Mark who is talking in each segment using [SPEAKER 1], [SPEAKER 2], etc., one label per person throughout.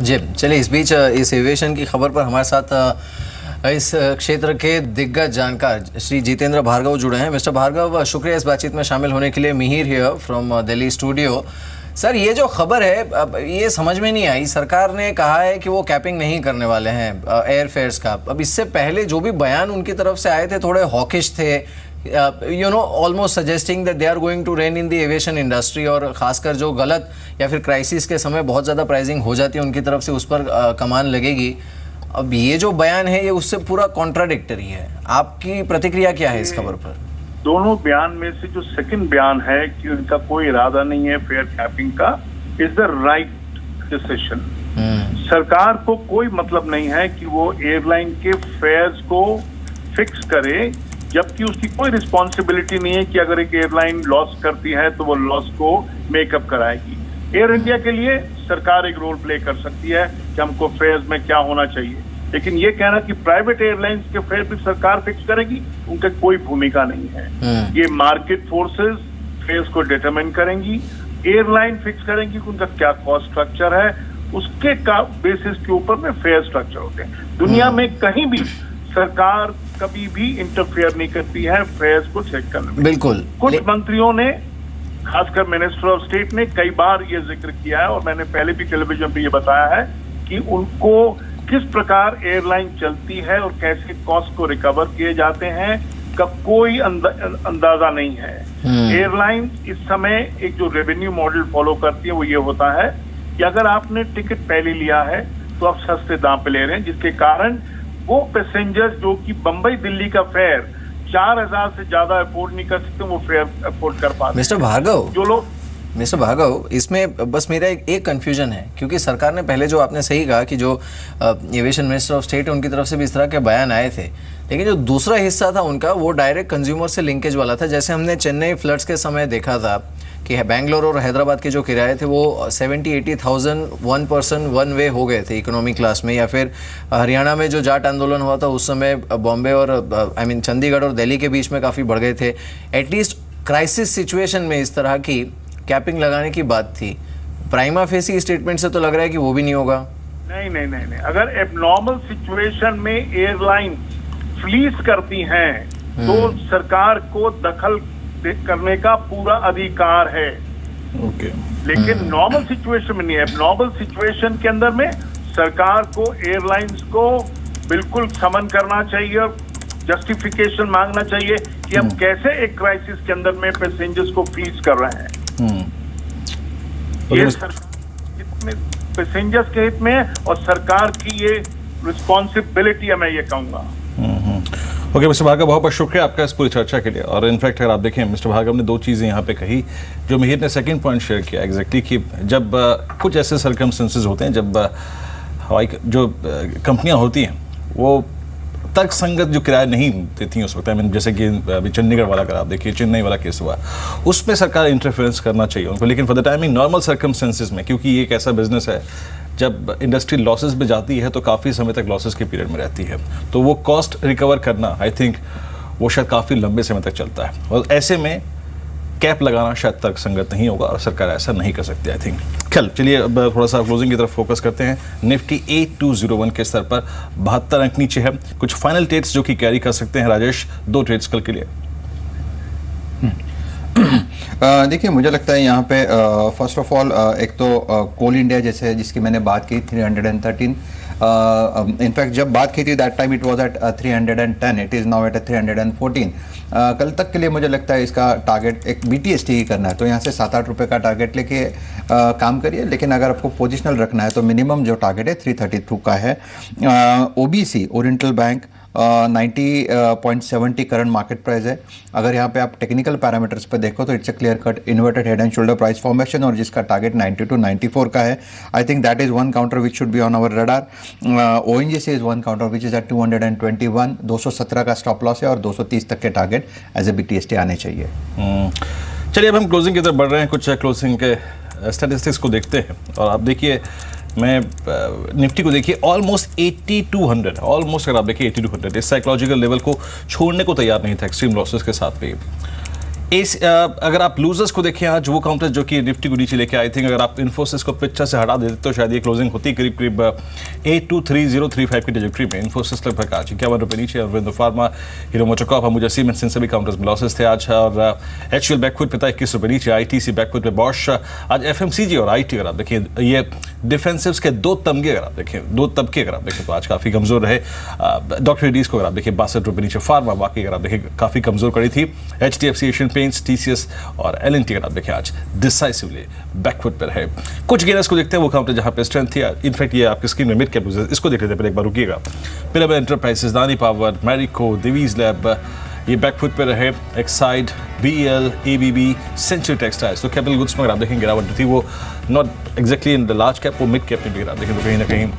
[SPEAKER 1] जी चलिए, इस बीच इस एविएशन की खबर पर हमारे साथ इस क्षेत्र के दिग्गज जानकार श्री जितेंद्र भार्गव जुड़े हैं। मिस्टर भार्गव, शुक्रिया इस बातचीत में शामिल होने के लिए। Mihir here from Delhi studio. Sir, ये जो खबर है, अब ये समझ में नहीं आई। सरकार ने कहा है कि वो कैपिंग नहीं करने वाले हैं एयर फेयर्स का। अब इससे पहले जो भी बयान उनकी तरफ से आए थे थोड़े हॉकिश थे, almost suggesting that they are going to rein in the aviation industry, और खासकर जो गलत या फिर क्राइसिस के समय बहुत ज़्यादा प्राइसिंग हो जाती है उनकी तरफ से, उस पर कमान लगेगी। अब ये जो बयान है ये उससे पूरा कॉन्ट्राडिक्टरी है। आपकी प्रतिक्रिया क्या है इस खबर पर?
[SPEAKER 2] दोनों बयान में से जो सेकंड बयान है कि उनका कोई इरादा नहीं है फेयर कैपिंग का, इज द राइट डिसीजन। सरकार को कोई मतलब नहीं है कि वो एयरलाइन के फेयर्स को फिक्स करे, जबकि उसकी कोई रिस्पॉन्सिबिलिटी नहीं है कि अगर एक एयरलाइन लॉस करती है तो वो लॉस को मेकअप कराएगी। एयर इंडिया के लिए सरकार एक रोल प्ले कर सकती है कि हमको फेयर्स में क्या होना चाहिए, लेकिन ये कहना कि प्राइवेट एयरलाइंस के फेयर भी सरकार फिक्स करेगी, उनका कोई भूमिका नहीं है। ये मार्केट फोर्सेस फेयर्स को डिटरमाइन करेंगी, एयरलाइन फिक्स करेंगी कि उनका क्या कॉस्ट स्ट्रक्चर है, उसके बेसिस के ऊपर में फेयर स्ट्रक्चर होते हैं। दुनिया में कहीं भी सरकार कभी भी इंटरफेयर नहीं करती है फेयर्स को चेक करने में।
[SPEAKER 1] बिल्कुल।
[SPEAKER 2] कुछ मंत्रियों ने, खासकर मिनिस्टर ऑफ स्टेट ने कई बार ये जिक्र किया है, और मैंने पहले भी टेलीविजन पे ये बताया है कि उनको किस प्रकार एयरलाइन चलती है और कैसे कॉस्ट को रिकवर किए जाते हैं का कोई अंदाजा नहीं है। एयरलाइन इस समय एक जो रेवेन्यू मॉडल फॉलो करती है वो ये होता है कि अगर आपने टिकट पहले लिया है तो आप सस्ते दाम पे ले रहे हैं, जिसके कारण वो पैसेंजर्स जो कि बंबई दिल्ली का फेयर 4000 से ज्यादा अफोर्ड नहीं कर सकते, वो फेयर अफोर्ड कर पाते।
[SPEAKER 1] मिस्टर भार्गव,
[SPEAKER 2] जो लोग
[SPEAKER 1] मिस्टर भार्गव, इसमें बस मेरा एक कंफ्यूजन है, क्योंकि सरकार ने पहले, जो आपने सही कहा कि जो एविएशन मिनिस्टर ऑफ स्टेट है उनकी तरफ से भी इस तरह के बयान आए थे, लेकिन जो दूसरा हिस्सा था उनका वो डायरेक्ट कंज्यूमर से लिंकेज वाला था। जैसे हमने चेन्नई फ्लड्स के समय देखा था कि बेंगलोर और हैदराबाद के जो किराए थे वो 70-80,000 वन पर्सन वन वे हो गए थे इकोनॉमी क्लास में। या फिर हरियाणा में जो जाट आंदोलन हुआ था उस समय बॉम्बे और चंडीगढ़ और दिल्ली के बीच में काफ़ी बढ़ गए थे। एटलीस्ट क्राइसिस सिचुएशन में इस तरह की कैपिंग लगाने की बात थी। प्राइमा फेसी स्टेटमेंट से तो लग रहा है कि वो भी नहीं होगा।
[SPEAKER 2] नहीं। अगर एबनॉर्मल सिचुएशन में एयरलाइन फ्लीस करती हैं तो सरकार को दखल करने का पूरा अधिकार है। लेकिन नॉर्मल सिचुएशन में नहीं है। नॉर्मल सिचुएशन के अंदर में सरकार को एयरलाइंस को बिल्कुल समन करना चाहिए और जस्टिफिकेशन मांगना चाहिए कि हम कैसे एक क्राइसिस के अंदर में पैसेंजर्स को फ्लीस कर रहे हैं। ये पैसेंजर्स के हित में है और सरकार की ये रिस्पॉन्सिबिलिटी है, मैं ये कहूंगा।
[SPEAKER 3] ओके मिस्टर भार्गव, बहुत बहुत शुक्रिया आपका इस पूरी चर्चा के लिए। और इनफैक्ट अगर आप देखें, मिस्टर भार्गव ने दो चीज़ें यहाँ पे कही जो मिहिर ने सेकंड पॉइंट शेयर किया एग्जैक्टली, कि जब कुछ ऐसे सर्कमस्टेंसेस होते हैं जब हवाई जो कंपनियाँ होती हैं वो तर्कसंगत जो किराया नहीं देती हैं उस वक्त, आई मीन जैसे कि अभी चंडीगढ़ वाला अगर आप देखिए, चेन्नई वाला केस हुआ, उसमें सरकार इंटरफेरेंस करना चाहिए उनको। लेकिन for the timing normal circumstances में, क्योंकि ये एक ऐसा बिजनेस है जब इंडस्ट्री लॉसेस में जाती है तो काफ़ी समय तक लॉसेस के पीरियड में रहती है, तो वो कॉस्ट रिकवर करना आई थिंक वो शायद काफ़ी लंबे समय तक चलता है, और ऐसे में कैप लगाना शायद तर्कसंगत नहीं होगा और सरकार ऐसा नहीं कर सकती आई थिंक। चलिए अब थोड़ा सा क्लोजिंग की तरफ फोकस करते हैं। निफ्टी 8201 के स्तर पर 72 अंक नीचे है। कुछ फाइनल ट्रेड्स जो कि कैरी कर सकते हैं राजेश, 2 ट्रेड्स कल के लिए।
[SPEAKER 4] देखिए, मुझे लगता है यहाँ पे फर्स्ट ऑफ ऑल एक तो कोल इंडिया जैसे जिसकी मैंने बात की 313, इनफैक्ट जब बात की थी that time it was at 310, it is now at 314। कल तक के लिए मुझे लगता है इसका टारगेट एक BTST ही करना है, तो यहाँ से 7-8 रुपये का टारगेट लेके काम करिए। लेकिन अगर आपको पोजिशनल रखना है तो मिनिमम जो टारगेट है 332 का है। OBC oriental bank 90.70 current market price है। अगर यहाँ पे आप टेक्निकल पैरामीटर्स पे देखो तो it's a clear cut inverted head and shoulder price formation, और जिसका टारगेट 90 to 94 का है। I think that is one counter which should be on our radar. ONGC is one counter which is at 221, 217 का stop loss है और 230 तक के target as a BTST आने चाहिए।
[SPEAKER 3] चलिए अब हम क्लोजिंग की तरफ बढ़ रहे हैं। कुछ क्लोजिंग के स्टैटिस्टिक्स को देखते हैं, और आप देखिए मैं निफ्टी को देखिए ऑलमोस्ट 8200, ऑलमोस्ट अगर आप देखिए 8200 इस साइकोलॉजिकल लेवल को छोड़ने को तैयार नहीं था एक्सट्रीम लॉसेस के साथ भी। अगर आप लूजर्स को देखें आज वो काउंटर्स जो कि निफ्टी को नीचे लेके आई थिंक अगर आप इन्फोसिस को पिक्चर से हटा देते तो शायद ये क्लोजिंग होती करीब करीब 823035 की ट्रैजेक्टरी में। इन्फोसिस लगभग आज 51 रुपये नीचे, Aurobindo Pharma, Hero MotoCorp, Ambuja Cements, इन सभी काउंटर्स में लॉसेस थे आज। और एचयूएल बैकफुट पे था 21 रुपये नीचे, आईटीसी बैकफुट पे बॉश। आज एफएमसीजी और आईटी अगर आप देखें, ये डिफेंसिव्स के दो तमगे अगर आप देखें, दो तबके अगर आप देखें तो आज काफ़ी कमज़ोर रहे। डॉक्टर रेड्डीज को अगर आप देखें 62 रुपये नीचे, फार्मा बाकी अगर आप देखें काफ़ी कमज़ोर कड़ी थी। एचडीएफसी, एशियन पेंट्स, टीसीएस और एलएनटी अगर आप देखें आज डिसाइसिवली बैकफुट पर है। कुछ गेनर्स को देखते हैं वो काउंटर जहां पे स्ट्रेंथ थी। इनफैक्ट ये आपकी स्क्रीन में मिड कैप यूजर्स, इसको देख लेते हैं पहले, एक बार रुकिएगा। पिरामिड एंटरप्राइजेस, दानी पावर, मैरिको, दिवीज लैब, ये बैकफुट पे रहे। Exide, BL, ABB, Century Textiles. तो कैपिटल गुड्स में अगर आप देखें गिरावट थी वो not exactly in the large cap, वो मिड कैप में भी अगर आप देखें तो कहीं ना कहीं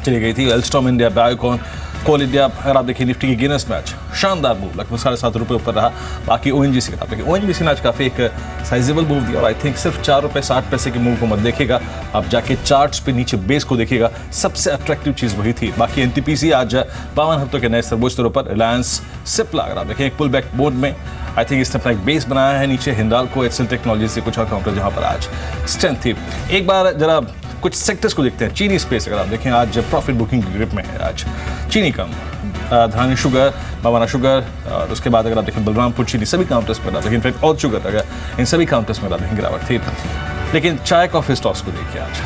[SPEAKER 3] चली गई थी। एल्स्टॉम इंडिया, बायोकॉन, कोल इंडिया अगर आप देखिए निफ्टी की गिनर्स मैच शानदार मूव, लगभग 7.5 रुपये ऊपर रहा। बाकी ओएनजीसी का आप देखिए, ओएनजीसी ने आज काफ़ी एक साइजेबल मूव दिया और आई थिंक सिर्फ 4 रुपये 60 पैसे के मूव को मत देखिएगा, आप जाके चार्ट्स पे नीचे बेस को देखिएगा, सबसे अट्रैक्टिव चीज़ वही थी। बाकी एनटीपीसी आज 52 हफ्तों के नए सर्वोच्च स्तरों पर। रिलायंस, सिप्ला अगर आप देखें एक पुल बैक मोड में, आई थिंक इसने अपना एक बेस बनाया है नीचे। हिंडाल्को, एचएल टेक्नोलॉजी से कुछ और काउंटर जहाँ पर आज स्ट्रेंथ थी। एक बार जरा कुछ सेक्टर्स को देखते हैं। चीनी स्पेस अगर आप देखें आज प्रॉफिट बुकिंग की ग्रिप में है। आज चीनी कम, धानी शुगर, मवाना शुगर और उसके बाद अगर आप देखें बलरामपुर चीनी, सभी काउंटर्स पर आप देखें, इनफैक्ट और शुगर अगर इन सभी काउंटर्स में आप देखें गिरावट थी। लेकिन चाय कॉफी स्टॉक्स को देखिए आज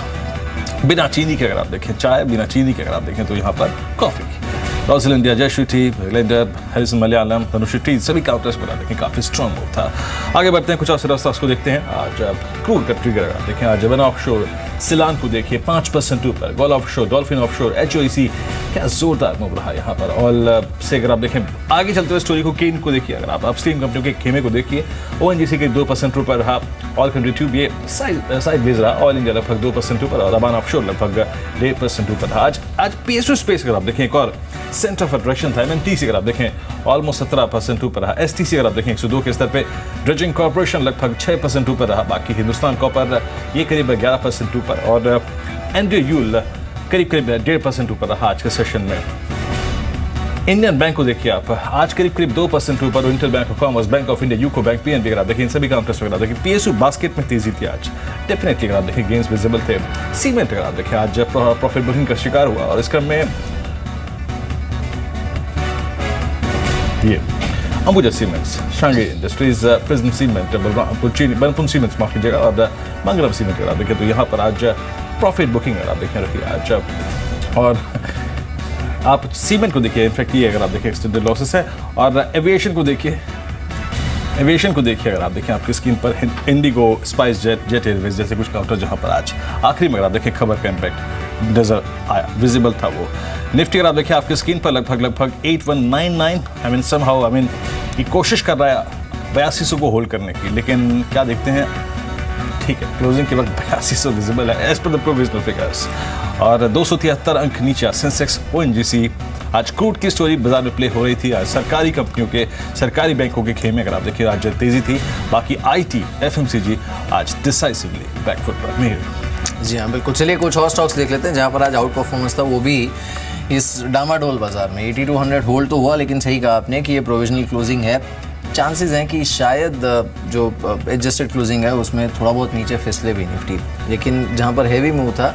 [SPEAKER 3] बिना चीनी के अगर आप देखें, चाय बिना चीनी के अगर आप देखें तो यहाँ पर coffee, Royal India, Jayshree Tea, ग्लेंडर, हैरिसन मलयालम, तनुश्री टी, सभी काउंटर्स पर आप देखें काफ़ी स्ट्रॉन्ग मूव था। आगे बढ़ते हैं, कुछ और स्टॉक्स को देखते हैं। आज क्रूड का ट्रिगर अगर आप देखें, आज वन ऑफशोर सिलान को देखिए 5% ऊपर, गोल ऑफशोर, डॉल्फिन ऑफशोर, एचओईसी, क्या जोरदार मूव रहा यहाँ पर। ऑल से अगर आप देखें आगे चलते हुए स्टोरी को, केन को देखिए, अगर आप अपस्ट्रीम कंपनियों के खेमे को देखिए, ओएनजीसी के 2% ऊपर रहा। ऑल कंट्री ट्यूब ये साइड वेज रहा। ऑयल इंडिया लगभग 2% ऊपर और अबान ऑफशोर लगभग 1.5% ऊपर रहा। आज पीएसयू स्पेस अगर आप देखें एक और सेंटर ऑफ अट्रैक्शन था। एमएमटीसी अगर आप देखें ऑलमोस्ट 17% ऊपर रहा। एसटीसी अगर आप देखें 102 के स्तर पे। ड्रेजिंग कॉर्पोरेशन लगभग 6% ऊपर रहा। बाकी हिंदुस्तान कॉपर ये करीब 11% ऊपर और एंड्रयूल करीब 1.5% ऊपर रहा आज के सेशन में। इंडियन बैंक को देखिए आप, आज करीब 2% ऊपर। Inter bank of commerce, bank of India, UCO bank, PNB अगर आप देखें, इन सभी काउंटर्स में अगर आप देखें पीएसयू बास्केट में तेजी थी आज, डेफिनेटली अगर आप देखें गेंस विजिबल थे। सीमेंट अगर आप देखें आज प्रॉफिट बुकिंग का शिकार हुआ और इस क्रम में ये Ambuja cements, Shanghai industries, prism cement, Balrampur cements माफ कीजिएगा और मंगलम सीमेंट अगर आप देखें तो यहाँ पर आज प्रॉफिट बुकिंग अगर आप देखें रखी आज। और आप सीमेंट को देखिए, इनफैक्ट ये अगर आप देखें एक्सटेंडेड लॉसेस है। और एविएशन को देखिए, अगर आप देखें आपकी स्क्रीन पर इंडिगो, स्पाइस जेट एयरवेज जैसे कुछ काउंटर जहाँ पर आज आखिरी में अगर आप देखें खबर का इम्पैक्ट नजर आया, विजिबल था वो। निफ्टी अगर आप देखें आपकी स्क्रीन पर लगभग 8199, ये कोशिश कर रहा है 8200 को होल्ड करने की, लेकिन क्या देखते हैं, ठीक है क्लोजिंग के वक्त 8200 विजिबल है as per the provisional figures. और 273 अंक नीचे सेंसेक्स। ओएनजीसी, आज क्रूड की स्टोरी बाजार में प्ले हो रही थी। आज सरकारी कंपनियों के, सरकारी बैंकों के खेमे अगर आप देखिए आज तेजी थी। बाकी आईटी, एफएमसीजी आज डिसाइसिवली बैकफुट पर नहीं।
[SPEAKER 1] जी हाँ बिल्कुल। चलिए कुछ और स्टॉक्स देख लेते हैं जहाँ पर आज आउट परफॉर्मेंस था, वो भी इस डामाडोल बाजार में। 8200 होल्ड तो हुआ, लेकिन सही कहा आपने कि ये प्रोविजनल क्लोजिंग है। चांसेस हैं कि शायद जो एडजस्टेड क्लोजिंग है उसमें थोड़ा बहुत नीचे फिसले भी निफ्टी, लेकिन जहाँ पर हैवी मूव था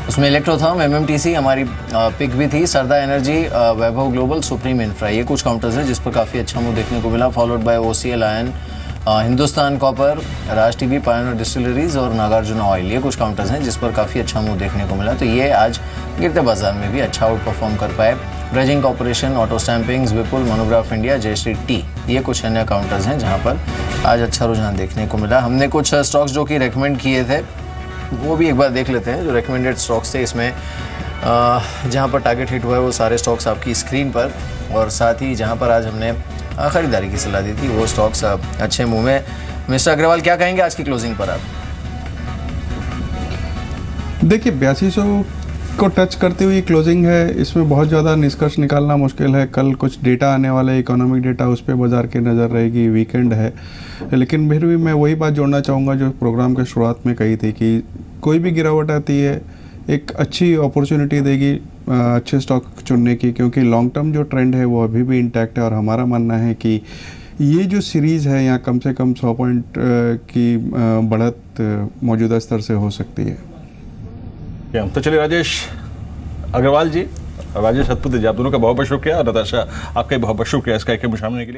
[SPEAKER 1] उसमें इलेक्ट्रोथर्म, एमएमटीसी हमारी पिक भी थी, सरदा एनर्जी, वैभव ग्लोबल, सुप्रीम इंफ्रा, ये कुछ काउंटर्स हैं जिस पर काफ़ी अच्छा मूव देखने को मिला। Followed by OCL ion, Hindustan copper, Raj TV, Pioneer distilleries और नागार्जुन ऑयल, ये कुछ काउंटर्स हैं जिस पर काफ़ी अच्छा मूव देखने को मिला। तो ये आज गिरते बाजार में भी अच्छा आउट परफॉर्म कर पाए। ड्रेजिंग कॉर्पोरेशन, ऑटो स्टैंपिंग्स, विपुल, मोनोग्राफ इंडिया, जयश्री टी, ये कुछ अन्य काउंटर्स हैं जहां पर आज अच्छा रुझान देखने को मिला। हमने कुछ स्टॉक्स जो कि रेकमेंड किए थे वो भी एक बार देख लेते हैं। जो रेकमेंडेड स्टॉक्स थे इसमें जहां पर टारगेट हिट हुआ है वो सारे स्टॉक्स आपकी स्क्रीन पर, और साथ ही जहां पर आज हमने खरीदारी की सलाह दी थी वो स्टॉक्स अच्छे मुँह में। मिस्टर अग्रवाल क्या कहेंगे आज की क्लोजिंग पर आप?
[SPEAKER 5] देखिए 8200 को टच करते हुए क्लोजिंग है, इसमें बहुत ज़्यादा निष्कर्ष निकालना मुश्किल है। कल कुछ डेटा आने वाला है, इकोनॉमिक डेटा, उस पर बाजार की नज़र रहेगी, वीकेंड है। लेकिन फिर भी मैं वही बात जोड़ना चाहूँगा जो प्रोग्राम के शुरुआत में कही थी कि कोई भी गिरावट आती है एक अच्छी अपॉर्चुनिटी देगी अच्छे स्टॉक चुनने की, क्योंकि लॉन्ग टर्म जो ट्रेंड है वो अभी भी इंटैक्ट है। और हमारा मानना है कि ये जो सीरीज़ है यहाँ कम से कम 100 पॉइंट की बढ़त मौजूदा स्तर से हो सकती है।
[SPEAKER 3] तो चलिए राजेश अग्रवाल जी, राजेश हतपुते जी, आप दोनों का बहुत बहुत शुक्रिया और नताशा आपका बहुत बहुत शुक्रिया इस कार्यक्रम में शामिल होने के लिए।